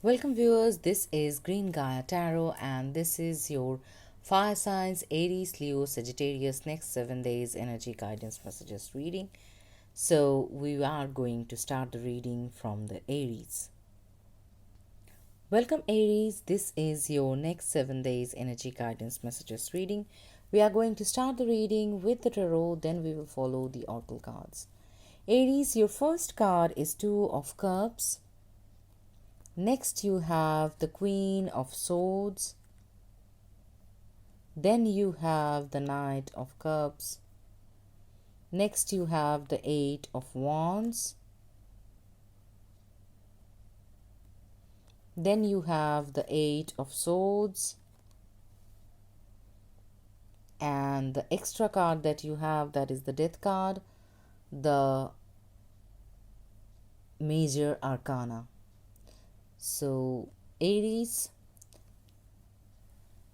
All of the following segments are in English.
Welcome, viewers. This is Green Gaia Tarot, and this is your fire signs Aries, Leo, Sagittarius next 7 days energy guidance messages reading. So, we are going to start the reading from the Aries. Welcome, Aries. This is your next 7 days energy guidance messages reading. We are going to start the reading with the tarot, then we will follow the oracle cards. Aries, your first card is Two of Cups. Next, you have the Queen of Swords. Then you have the Knight of Cups. Next, you have the Eight of Wands. Then you have the Eight of Swords. And the extra card that you have, that is the Death card, the Major Arcana. So, Aries,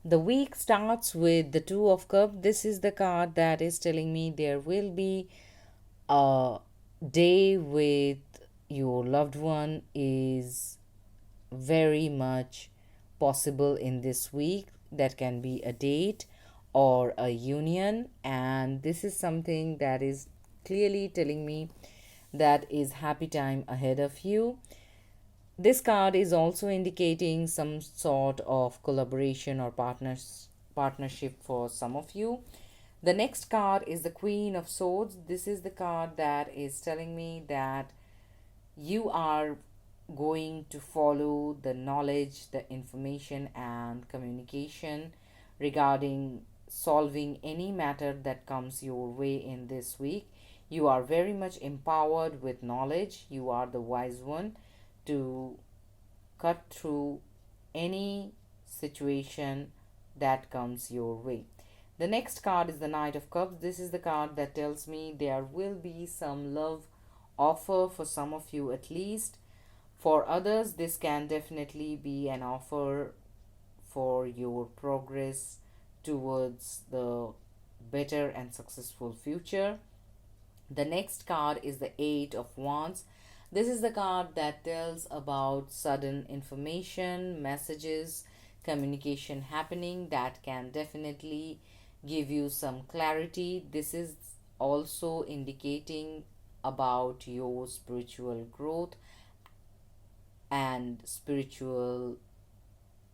the week starts with the Two of Cups. This is the card that is telling me there will be a day with your loved one is very much possible in this week. That can be a date or a union, and this is something that is clearly telling me that is happy time ahead of you. This card is also indicating some sort of collaboration or partnership for some of you. The next card is the Queen of Swords. This is the card that is telling me that you are going to follow the knowledge, the information, and communication regarding solving any matter that comes your way in this week. You are very much empowered with knowledge. You are the wise one to cut through any situation that comes your way. The next card is the Knight of Cups. This is the card that tells me there will be some love offer for some of you at least. For others, this can definitely be an offer for your progress towards the better and successful future. The next card is the Eight of Wands. This is the card that tells about sudden information, messages, communication happening that can definitely give you some clarity. This is also indicating about your spiritual growth and spiritual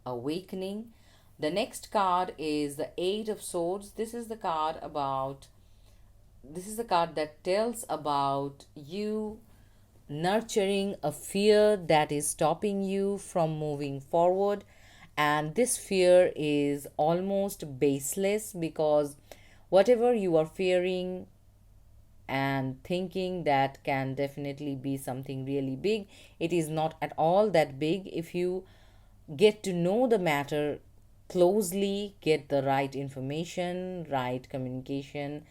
awakening. The next card is the Eight of Swords. This is the card that tells about you nurturing a fear that is stopping you from moving forward, and this fear is almost baseless because whatever you are fearing and thinking, that can definitely be something really big. It is not at all that big if you get to know the matter closely, get the right information, right communication,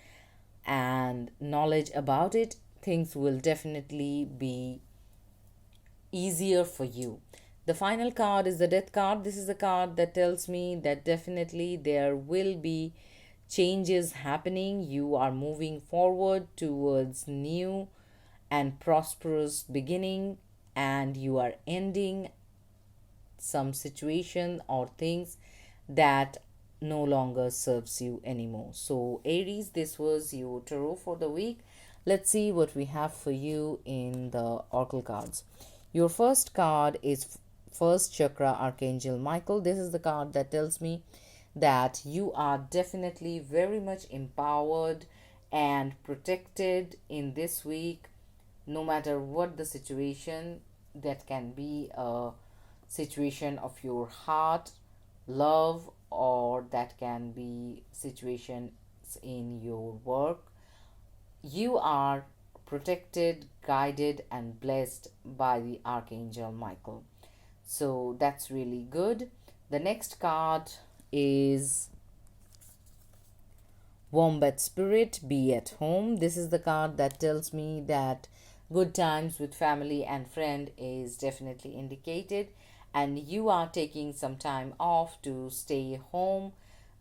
and knowledge about it. Things will definitely be easier for you. The final card is the Death card. This is the card that tells me that definitely there will be changes happening. You are moving forward towards new and prosperous beginning, and you are ending some situation or things that no longer serves you anymore. So, Aries, this was your tarot for the week. Let's see what we have for you in the oracle cards. Your first card is First Chakra Archangel Michael. This is the card that tells me that you are definitely very much empowered and protected in this week, no matter what the situation. That can be a situation of your heart, love, or that can be situations in your work. You are protected, guided, and blessed by the Archangel Michael. So that's really good. The next card is Wombat Spirit, Be at Home. This is the card that tells me that good times with family and friend is definitely indicated, and you are taking some time off to stay home,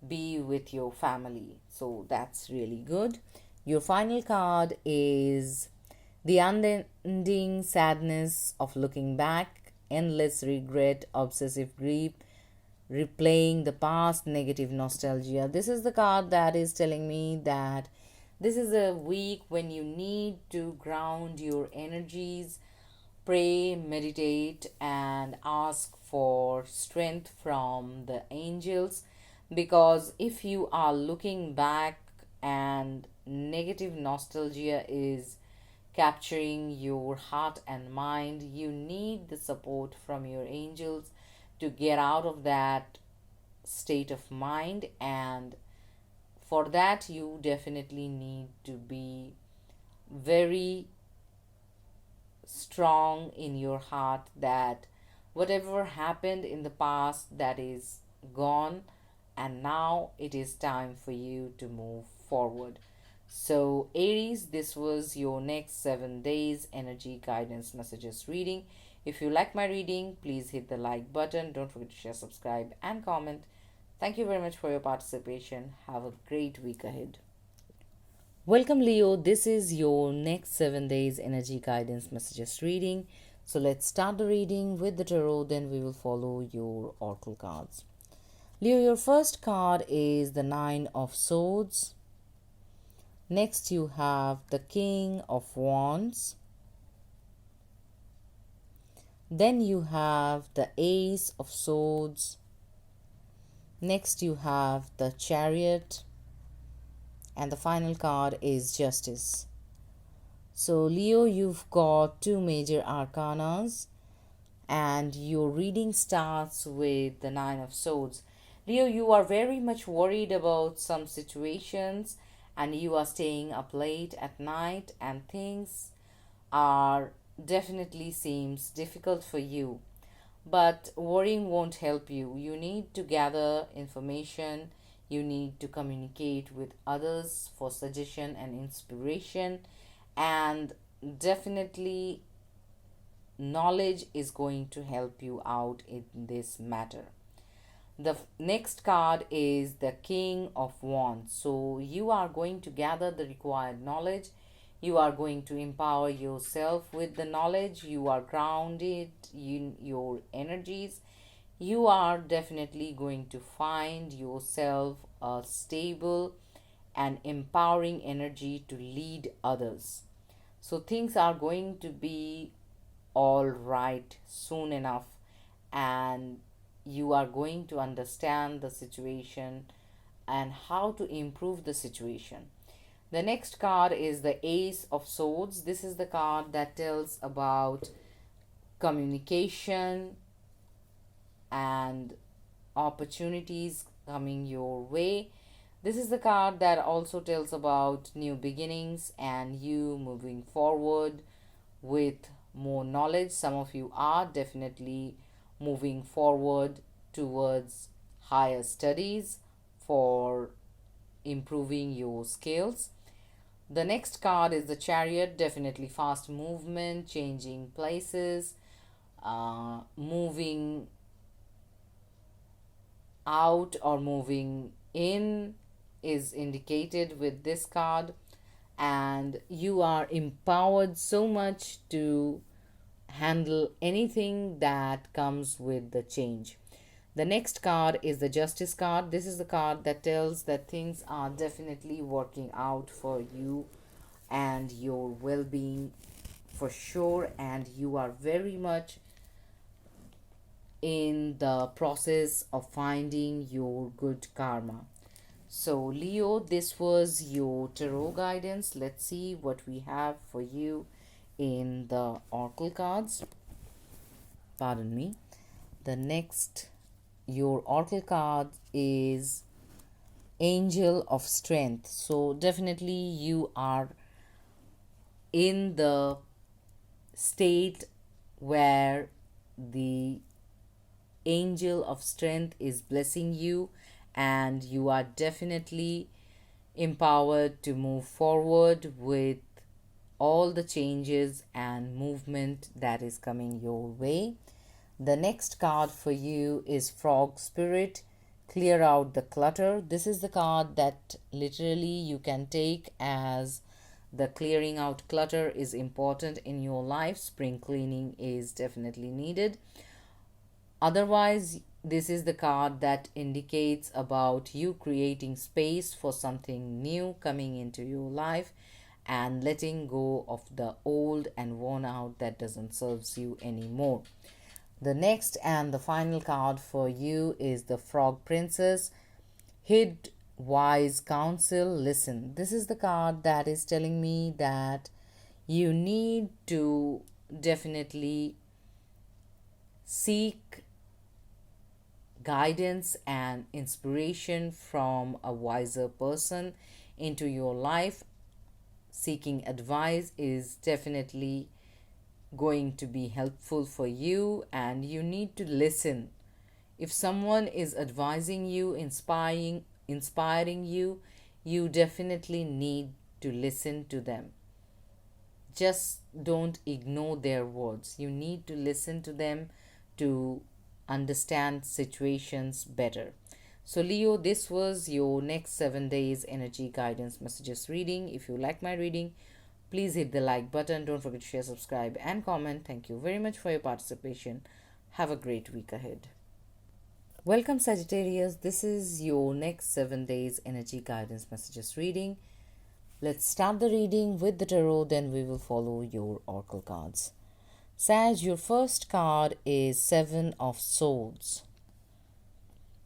be with your family. So that's really good. Your final card is the unending sadness of looking back. endless regret, obsessive grief, replaying the past, negative nostalgia. This is the card that is telling me that this is a week when you need to ground your energies, pray, meditate, and ask for strength from the angels. Because if you are looking back and negative nostalgia is capturing your heart and mind, you need the support from your angels to get out of that state of mind. And for that, you definitely need to be very strong in your heart that whatever happened in the past, that is gone, and now it is time for you to move forward. So Aries, this was your next 7 days energy guidance messages reading. If you like my reading, please hit the like button. Don't forget to share, subscribe, and comment. Thank you very much for your participation. Have a great week ahead. Welcome, Leo. This is your next 7 days energy guidance messages reading. So let's start the reading with the tarot, then we will follow your oracle cards. Leo, your first card is the Nine of Swords. Next, you have the King of Wands. Then you have the Ace of Swords. Next, you have the Chariot. And the final card is Justice. So, Leo, you've got two major arcanas, and your reading starts with the Nine of Swords. Leo, you are very much worried about some situations, and you are staying up late at night, and things are definitely seems difficult for you. But worrying won't help you. You need to gather information, you need to communicate with others for suggestion and inspiration, and definitely knowledge is going to help you out in this matter. The next card is the King of Wands. So you are going to gather the required knowledge. You are going to empower yourself with the knowledge. You are grounded in your energies. You are definitely going to find yourself a stable and empowering energy to lead others. So things are going to be all right soon enough, and you are going to understand the situation and how to improve the situation. The next card is the Ace of Swords. This is the card that tells about communication and opportunities coming your way. This is the card that also tells about new beginnings and you moving forward with more knowledge. Some of you are definitely moving forward towards higher studies for improving your skills. The next card is the Chariot, definitely fast movement, changing places, moving out or moving in is indicated with this card, and you are empowered so much to handle anything that comes with the change. The next card is the Justice card. This is the card that tells that things are definitely working out for you and your well-being for sure, and you are very much in the process of finding your good karma. So, Leo, this was your tarot guidance. Let's see what we have for you in the oracle cards. Pardon me. The next, your oracle card is Angel of Strength. So, definitely, you are in the state where the Angel of Strength is blessing you, and you are definitely empowered to move forward with all the changes and movement that is coming your way. The next card for you is Frog Spirit. Clear out the clutter. This is the card that literally you can take as The clearing out clutter is important in your life. Spring cleaning is definitely needed. Otherwise, this is the card that indicates about you creating space for something new coming into your life and letting go of the old and worn out that doesn't serves you anymore. The next and the final card for you is the Frog Princess. Hid wise counsel, listen. This is the card that is telling me that you need to definitely seek guidance and inspiration from a wiser person into your life. Seeking advice is definitely going to be helpful for you, and you need to listen. If someone is advising you, inspiring you, you definitely need to listen to them. Just don't ignore their words. You need to listen to them to understand situations better. So, Leo, this was your next 7 days energy guidance messages reading. If you like my reading, please hit the like button. Don't forget to share, subscribe, and comment. Thank you very much for your participation. Have a great week ahead. Welcome, Sagittarius. This is your next 7 days energy guidance messages reading. Let's start the reading with the tarot, then we will follow your oracle cards. Sag, your first card is Seven of Swords.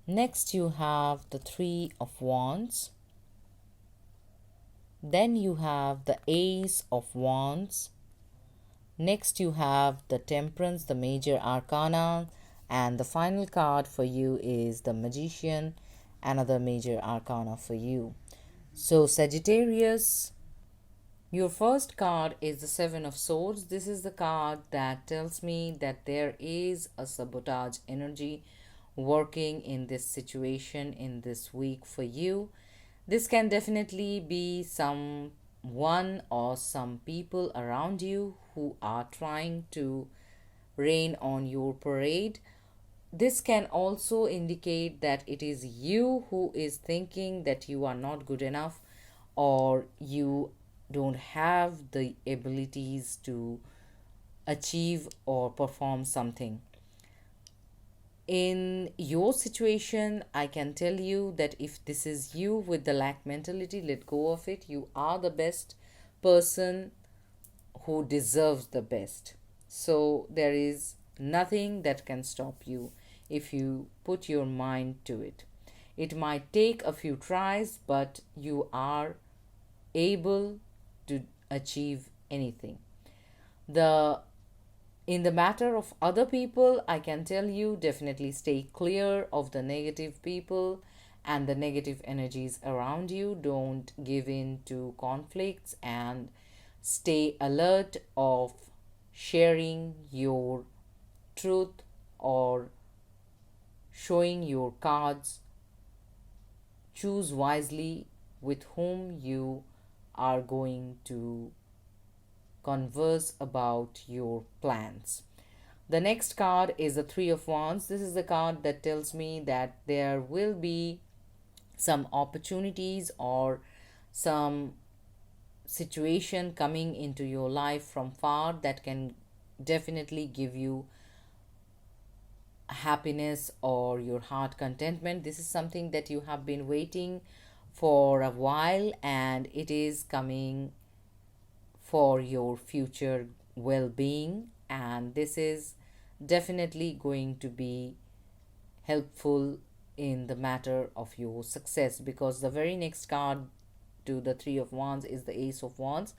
Next, you have the Three of Wands. Then you have the Ace of Wands. Next, you have the Temperance, the Major Arcana. And the final card for you is the Magician, another Major Arcana for you. So, Sagittarius, your first card is the Seven of Swords. This is the card that tells me that there is a sabotage energy working in this situation in this week for you. This can definitely be someone or some people around you who are trying to rain on your parade. This can also indicate that it is you who is thinking that you are not good enough, or you don't have the abilities to achieve or perform something. In your situation, I can tell you that if this is you with the lack mentality, let go of it. You are the best person who deserves the best. So there is nothing that can stop you if you put your mind to it. It might take a few tries, but you are able to achieve anything. The in the matter of other people, I can tell you definitely stay clear of the negative people and the negative energies around you. Don't give in to conflicts and stay alert of sharing your truth or showing your cards. Choose wisely with whom you are going to converse about your plans. The next card is the Three of Wands. This is the card that tells me that there will be some opportunities or some situation coming into your life from far that can definitely give you happiness or your heart contentment. This is something that you have been waiting for a while, and it is coming for your future well-being, and this is definitely going to be helpful in the matter of your success, because the very next card to the Three of Wands is the Ace of Wands,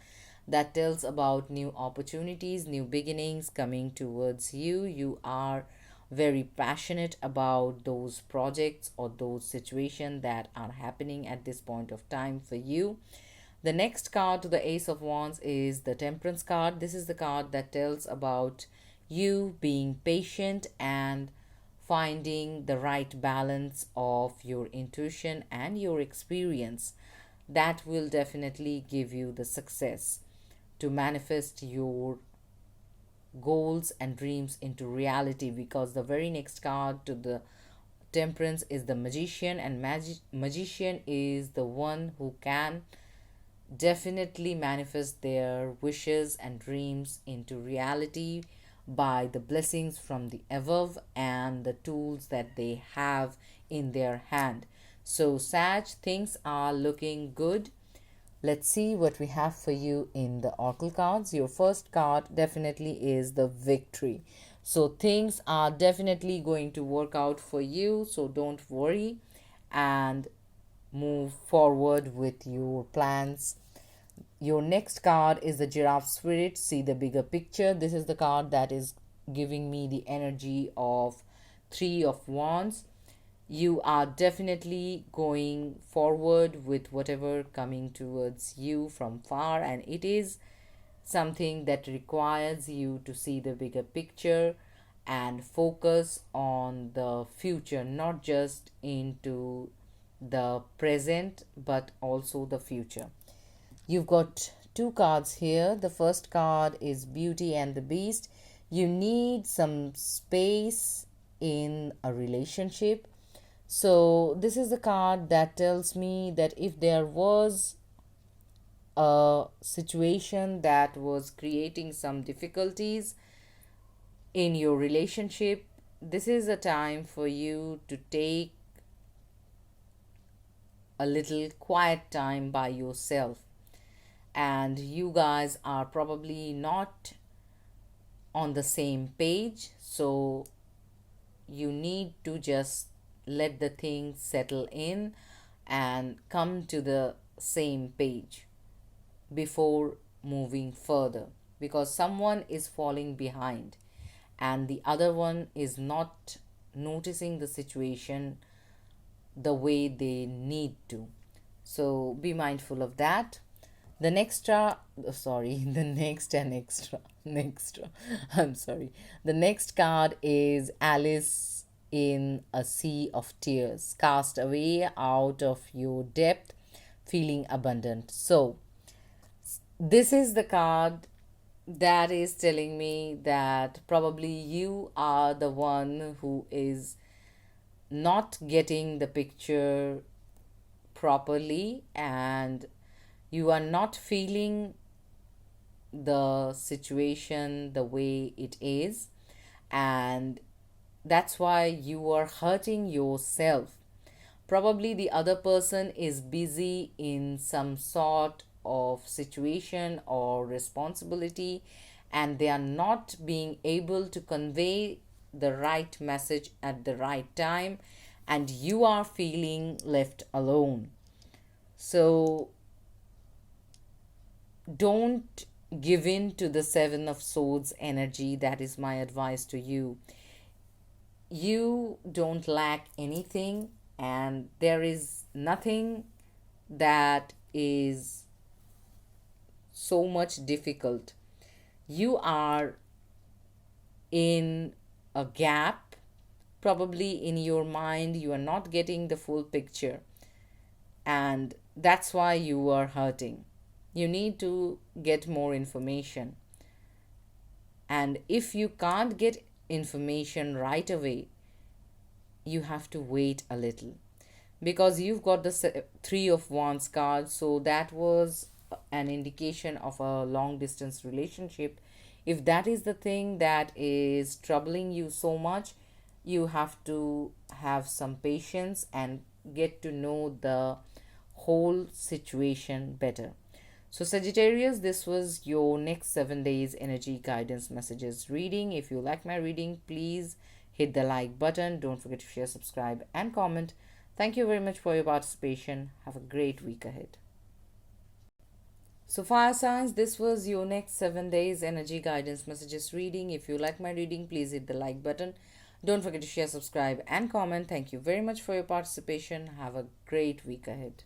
that tells about new opportunities, new beginnings coming towards you. You are very passionate about those projects or those situations that are happening at this point of time for you. The next card to the Ace of Wands is the Temperance card. This is the card that tells about you being patient and finding the right balance of your intuition and your experience. That will definitely give you the success to manifest your goals and dreams into reality, because the very next card to the Temperance is the Magician, and Magician is the one who can definitely manifest their wishes and dreams into reality by the blessings from the above and the tools that they have in their hand. So, Sag, things are looking good. Let's see what we have for you in the oracle cards. Your first card definitely is the victory. So things are definitely going to work out for you. So don't worry and move forward with your plans. Your next card is the giraffe spirit. See the bigger picture. This is the card that is giving me the energy of three of wands. You are definitely going forward with whatever coming towards you from far, and it is something that requires you to see the bigger picture and focus on the future, not just into the present but also the future. You've got two cards here. The first card is Beauty and the Beast. You need some space in a relationship. So, this is the card that tells me that if there was a situation that was creating some difficulties in your relationship, this is a time for you to take a little quiet time by yourself. And you guys are probably not on the same page, so you need to just let the thing settle in and come to the same page before moving further, because someone is falling behind and the other one is not noticing the situation the way they need to. So be mindful of that. The next the next and next I'm sorry. The next card is Alice in a Sea of Tears. Cast away out of your depth, feeling abundant. So this is the card that is telling me that probably you are the one who is not getting the picture properly, and you are not feeling the situation the way it is, and that's why you are hurting yourself. Probably the other person is busy in some sort of situation or responsibility, and they are not being able to convey the right message at the right time, and you are feeling left alone. So don't give in to the Seven of Swords energy. That is my advice to you. You don't lack anything, and there is nothing that is so much difficult. You are in a gap, probably in your mind, you are not getting the full picture, and that's why you are hurting. You need to get more information, and if you can't get information right away, you have to wait a little, because you've got the Three of Wands card. So that was an indication of a long distance relationship. If that is the thing that is troubling you so much, you have to have some patience and get to know the whole situation better. So, Sagittarius, this was your next 7 days energy guidance messages reading. If you like my reading, please hit the like button. Don't forget to share, subscribe, and comment. Thank you very much for your participation. Have a great week ahead. So, fire signs, this was your next 7 days energy guidance messages reading. If you like my reading, please hit the like button. Don't forget to share, subscribe, and comment. Thank you very much for your participation. Have a great week ahead.